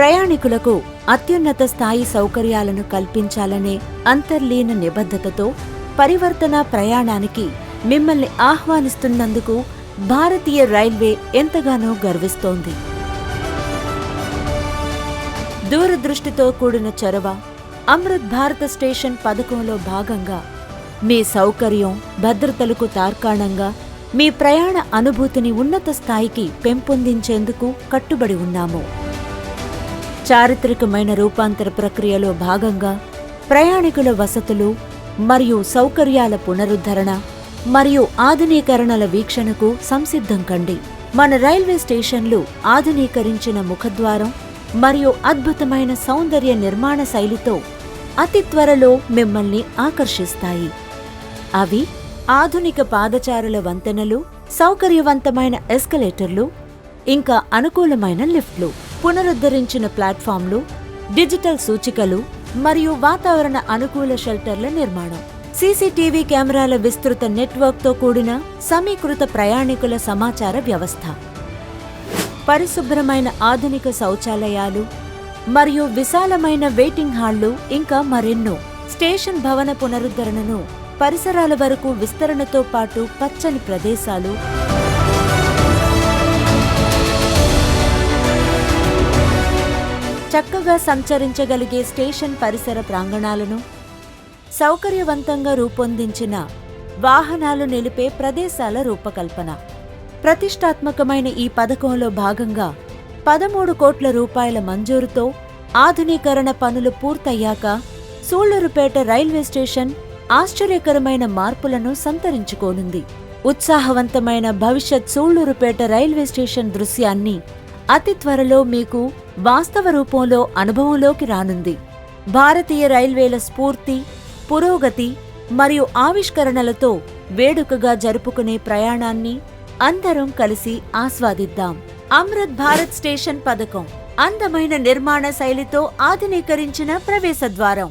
ప్రయాణికులకు అత్యున్నత స్థాయి సౌకర్యాలను కల్పించాలనే అంతర్లీన నిబద్ధతతో పరివర్తన ప్రయాణానికి మిమ్మల్ని ఆహ్వానిస్తున్నందుకు భారతీయ రైల్వే ఎంతగానో గర్విస్తోంది. దూరదృష్టితో కూడిన చొరవ అమృత్ భారత స్టేషన్ పథకంలో భాగంగా మీ సౌకర్యం, భద్రతలకు తార్కాణంగా మీ ప్రయాణ అనుభూతిని ఉన్నత స్థాయికి పెంపొందించేందుకు కట్టుబడి ఉన్నాము. చారిత్రకమైన రూపాంతర ప్రక్రియలో భాగంగా ప్రయాణికుల వసతులు మరియు సౌకర్యాల పునరుద్ధరణ మరియు ఆధునీకరణల వీక్షణకు సంసిద్ధం కండి. మన రైల్వే స్టేషన్లు ఆధునీకరించిన ముఖద్వారం మరియు అద్భుతమైన సౌందర్య నిర్మాణ శైలితో అతి త్వరలో మిమ్మల్ని ఆకర్షిస్తాయి. అవి ఆధునిక పాదచారుల వంతెనలు, సౌకర్యవంతమైన ఎస్కలేటర్లు, ఇంకా అనుకూలమైన లిఫ్ట్లు, పునరుద్ధరించిన ప్లాట్ఫామ్లు, డిజిటల్ సూచికలు మరియు వాతావరణ అనుకూల షెల్టర్ల నిర్మాణం, సీసీటీవీ కెమెరాల విస్తృత నెట్వర్క్తో కూడిన సమీకృత ప్రయాణికుల సమాచార వ్యవస్థ, పరిశుభ్రమైన ఆధునిక శౌచాలయాలు మరియు విశాలమైన వెయిటింగ్ హాళ్లు, ఇంకా మరెన్నో. స్టేషన్ భవన పునరుద్ధరణను పరిసరాల వరకు విస్తరణతో పాటు పచ్చని ప్రదేశాలు, చక్కగా సంచరించగలిగే స్టేషన్ పరిసర ప్రాంగణాలను, సౌకర్యవంతంగా రూపొందించిన వాహనాలు నిలిపే ప్రదేశాల రూపకల్పన. ప్రతిష్టాత్మకమైన ఈ పథకంలో భాగంగా 13 కోట్ల రూపాయల మంజూరుతో ఆధునీకరణ పనులు పూర్తయ్యాక సూళ్లూరుపేట రైల్వే స్టేషన్ ఆశ్చర్యకరమైన మార్పులను సంతరించుకోనుంది. ఉత్సాహవంతమైన భవిష్యత్ సూళ్లూరుపేట రైల్వే స్టేషన్ దృశ్యాన్ని అతి త్వరలో మీకు వాస్తవ రూపంలో అనుభవంలోకి రానుంది. భారతీయ రైల్వేల స్ఫూర్తి, పురోగతి మరియు ఆవిష్కరణలతో వేడుకగా జరుపుకునే ప్రయాణాన్ని అందరం కలిసి ఆస్వాదిద్దాం. అమృత్ భారత్ స్టేషన్ పథకం అందమైన నిర్మాణ శైలితో ఆధునీకరించిన ప్రవేశద్వారం.